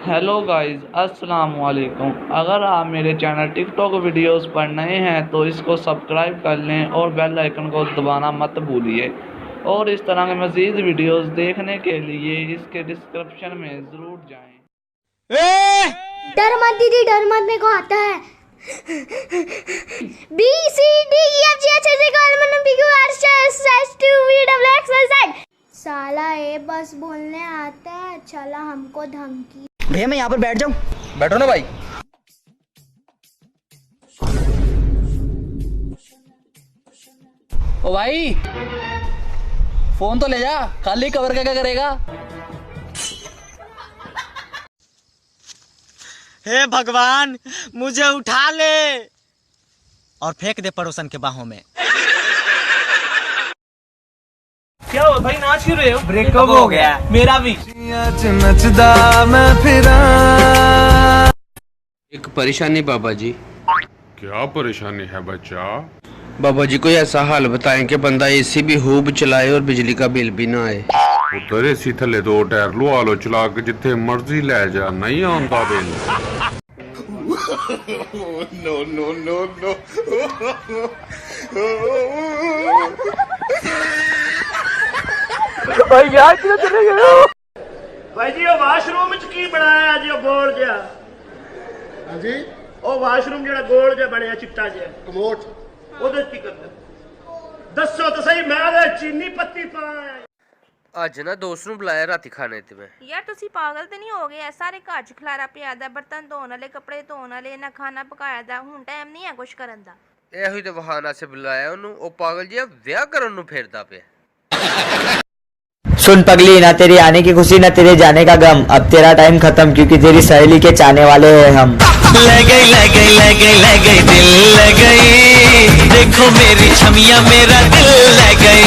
Hello guys, अस्सलाम वालेकुम। अगर आप मेरे चैनल टिकटॉक वीडियोस पर नए हैं तो इसको सब्सक्राइब कर लें और बेल आइकन को दबाना मत भूलिए। और इस तरह के मज़ीद वीडियोस देखने के लिए इसके डिस्क्रिप्शन में ज़रूर जाएं। डर मत दीदी, डर मत, मेरे को आता है। B C D E F G H I J K L M N P Q R S S T U V W X Y Z. साला ए बस बोलने आता है, चला हमको धमकी। भैया मैं यहाँ पर बैठ जाऊँ? बैठो ना भाई। ओ भाई फोन तो ले जा, खाली कवर का क्या करेगा? हे भगवान मुझे उठा ले और फेंक दे पड़ोसन के बाहों में। क्या हो भाई, नाच क्यों रहे हो? ब्रेकअप हो गया मेरा भी। नचदा मैं फिरा। एक परेशानी बाबा जी। क्या परेशानी है बच्चा? बाबा जी कोई ऐसा हाल बताएं कि बंदा एसी भी खूब चलाए और बिजली का बिल भी ना आए। उतर एसी थले दो टायर लुआ लो, चला के जिथे मर्जी ले जा, नहीं आंदा bill. No no no no. भाई यार किधर चले गए हो? भाई जी ਉਹ ਵਾਸ਼ਰੂਮ ਵਿੱਚ ਕੀ ਬਣਾਇਆ ਜੀ, ਉਹ ਗੋਲ ਜਿਹਾ? ਹਾਂਜੀ ਉਹ ਵਾਸ਼ਰੂਮ ਜਿਹੜਾ ਗੋਲ ਜਿਹਾ ਬਣਿਆ ਚਿੱਟਾ ਜਿਹਾ, ਕਮੋਟ ਉਹਦੇ ਕੀ ਕਰਦੇ? ਦੱਸੋ ਤਾਂ ਸਹੀ, ਮੈਂ ਉਹਦੇ ਚੀਨੀ ਪੱਤੀ ਪਾਇਆ। ਅੱਜ ਨਾ ਦੋਸਤ ਨੂੰ ਬੁਲਾਇਆ ਰਾਤੀ ਖਾਣੇ ਤੇ ਮੈਂ। ਯਾਰ ਤੁਸੀਂ ਪਾਗਲ ਤੇ ਨਹੀਂ ਹੋ ਗਏ? ਸਾਰੇ ਘਰ 'ਚ ਖਲਾਰਾ ਪਿਆ ਦਾ, ਬਰਤਨ ਧੋਣ ਵਾਲੇ, ਕੱਪੜੇ ਧੋਣ ਵਾਲੇ, ਨਾ ਖਾਣਾ ਪਕਾਇਆ ਦਾ, ਹੁਣ ਟਾਈਮ ਨਹੀਂ ਹੈ ਕੁਛ ਕਰਨ ਦਾ। ਇਹੋ ਹੀ ਤਾਂ ਬਹਾਨਾ ਸੇ ਬੁਲਾਇਆ ਉਹਨੂੰ। ਉਹ ਪਾਗਲ ਜਿਹਾ ਵਿਆਹ ਕਰਨ ਨੂੰ ਫਿਰਦਾ ਪਿਆ। सुन पगली, ना तेरी आने की खुशी ना तेरे जाने का गम, अब तेरा टाइम खत्म क्योंकि तेरी सहेली के चाहने वाले हैं हम। ले गई ले गई ले गई ले गई दिल ले गई, देखो मेरी छमिया मेरा दिल ले गई।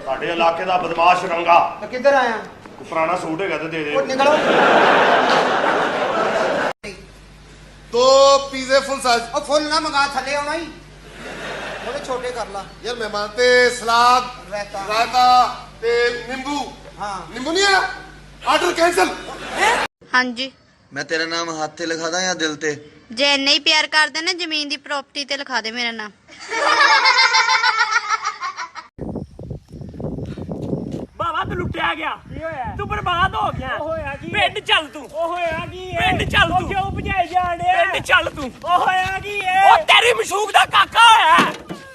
ਸਾਡੇ ਇਲਾਕੇ ਦਾ ਬਦਮਾਸ਼ ਰੰਗਾ ਕਿੱਧਰ ਆਇਆ? ਪੁਰਾਣਾ ਸੂਟ ਹੈਗਾ ਤੇ ਦੇ ਦੇ। ਨਿਕਲੋ। ਦੋ ਪੀਜ਼ੇ ਫੁੱਲ ਸਾਈਜ਼। ਉਹ ਫੁੱਲ ਨਾ ਮੰਗਾ, ਥੱਲੇ ਆਉਣਾ ਹੀ, ਥੋੜੇ ਛੋਟੇ ਕਰ ਲਾ ਯਾਰ। ਮਹਿਮਾਨ ਤੇ ਸਲਾਦ, ਰਾਇਤਾ ਤੇ ਨਿੰਬੂ। ਹਾਂ ਨਿੰਬੂ ਨਹੀਂ ਆ, ਆਰਡਰ ਕੈਂਸਲ। ਹਾਂਜੀ, मैं तेरा नाम हाथ ते लिखा दा या दिल ते? ਜੇ ਇੰਨਾ ਹੀ ਪਿਆਰ ਕਰਦੇ ਨਾ ਜ਼ਮੀਨ ਦੀ ਪ੍ਰਾਪਰਟੀ ਤੇ ਲਿਖਾ ਦੇ ਮੇਰਾ ਨਾਮ। ਬਾਬਾ ਤੂੰ ਲੁੱਟਿਆ ਗਿਆ। ਕੀ ਹੋਇਆ? ਤੂੰ ਬਰਬਾਦ ਹੋ ਗਿਆ। ਉਹ ਹੋਇਆ ਕੀ? ਪਿੰਡ ਚੱਲ ਤੂੰ। ਉਹ ਹੋਇਆ ਕੀ? ਪਿੰਡ ਚੱਲ ਤੂੰ। ਕਿਉਂ ਭਜਾਈ ਜਾਣੇ? ਪਿੰਡ ਚੱਲ ਤੂੰ। ਉਹ ਹੋਇਆ ਕੀ? ਉਹ ਤੇਰੀ ਮਸ਼ੂਕ ਦਾ ਕਾਕਾ ਹੋਇਆ,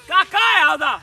ਕਾਕਾ ਹੋਇਆ ਉਹਦਾ।